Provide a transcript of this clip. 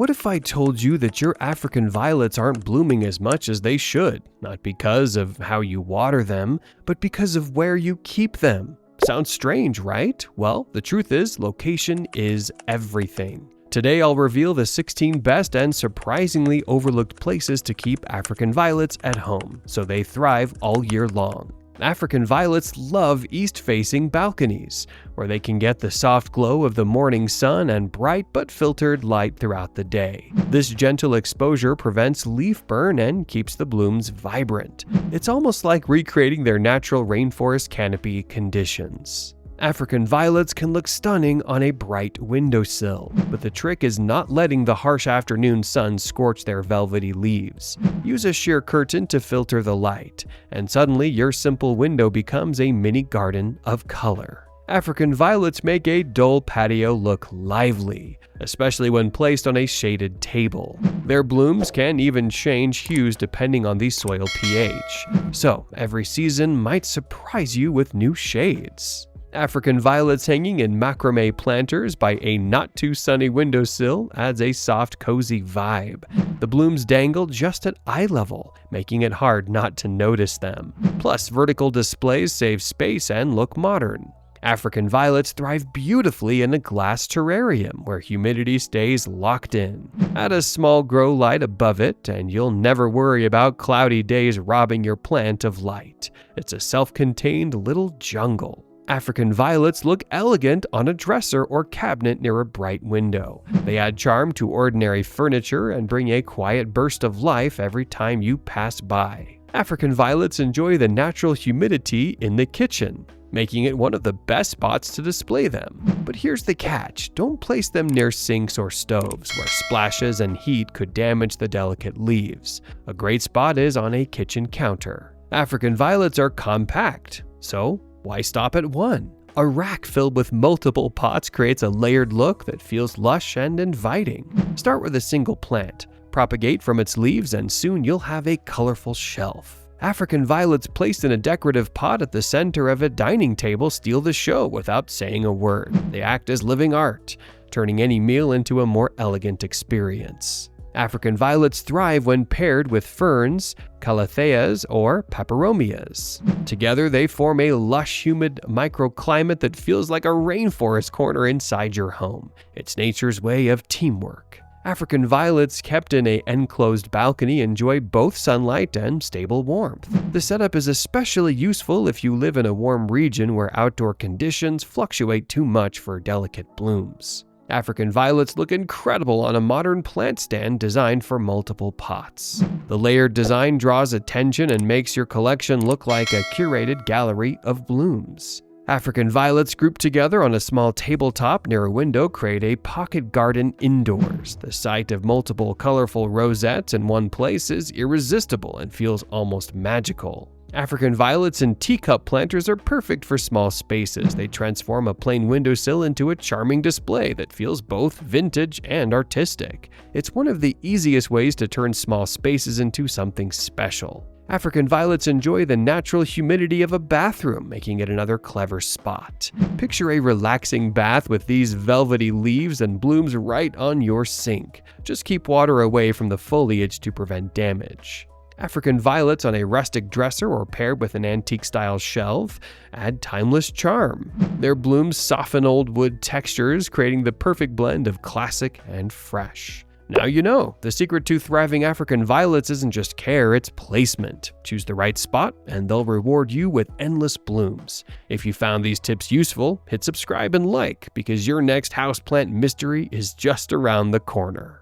What if I told you that your African violets aren't blooming as much as they should, not because of how you water them, but because of where you keep them? Sounds strange, right? Well, the truth is, location is everything. Today I'll reveal the 16 best and surprisingly overlooked places to keep African violets at home, so they thrive all year long. African violets love east-facing balconies, where they can get the soft glow of the morning sun and bright but filtered light throughout the day. This gentle exposure prevents leaf burn and keeps the blooms vibrant. It's almost like recreating their natural rainforest canopy conditions. African violets can look stunning on a bright windowsill, but the trick is not letting the harsh afternoon sun scorch their velvety leaves. Use a sheer curtain to filter the light, and suddenly your simple window becomes a mini garden of color. African violets make a dull patio look lively, especially when placed on a shaded table. Their blooms can even change hues depending on the soil pH, so every season might surprise you with new shades. African violets hanging in macramé planters by a not-too-sunny windowsill adds a soft, cozy vibe. The blooms dangle just at eye level, making it hard not to notice them. Plus, vertical displays save space and look modern. African violets thrive beautifully in a glass terrarium where humidity stays locked in. Add a small grow light above it, and you'll never worry about cloudy days robbing your plant of light. It's a self-contained little jungle. African violets look elegant on a dresser or cabinet near a bright window. They add charm to ordinary furniture and bring a quiet burst of life every time you pass by. African violets enjoy the natural humidity in the kitchen, making it one of the best spots to display them. But here's the catch: don't place them near sinks or stoves, where splashes and heat could damage the delicate leaves. A great spot is on a kitchen counter. African violets are compact, so why stop at one? A rack filled with multiple pots creates a layered look that feels lush and inviting. Start with a single plant, propagate from its leaves, and soon you'll have a colorful shelf. African violets placed in a decorative pot at the center of a dining table steal the show without saying a word. They act as living art, turning any meal into a more elegant experience. African violets thrive when paired with ferns, calatheas, or peperomias. Together, they form a lush, humid microclimate that feels like a rainforest corner inside your home. It's nature's way of teamwork. African violets kept in an enclosed balcony enjoy both sunlight and stable warmth. The setup is especially useful if you live in a warm region where outdoor conditions fluctuate too much for delicate blooms. African violets look incredible on a modern plant stand designed for multiple pots. The layered design draws attention and makes your collection look like a curated gallery of blooms. African violets grouped together on a small tabletop near a window create a pocket garden indoors. The sight of multiple colorful rosettes in one place is irresistible and feels almost magical. African violets and teacup planters are perfect for small spaces. They transform a plain windowsill into a charming display that feels both vintage and artistic. It's one of the easiest ways to turn small spaces into something special. African violets enjoy the natural humidity of a bathroom, making it another clever spot. Picture a relaxing bath with these velvety leaves and blooms right on your sink. Just keep water away from the foliage to prevent damage. African violets on a rustic dresser or paired with an antique-style shelf add timeless charm. Their blooms soften old wood textures, creating the perfect blend of classic and fresh. Now you know, the secret to thriving African violets isn't just care, it's placement. Choose the right spot and they'll reward you with endless blooms. If you found these tips useful, hit subscribe and like, because your next houseplant mystery is just around the corner.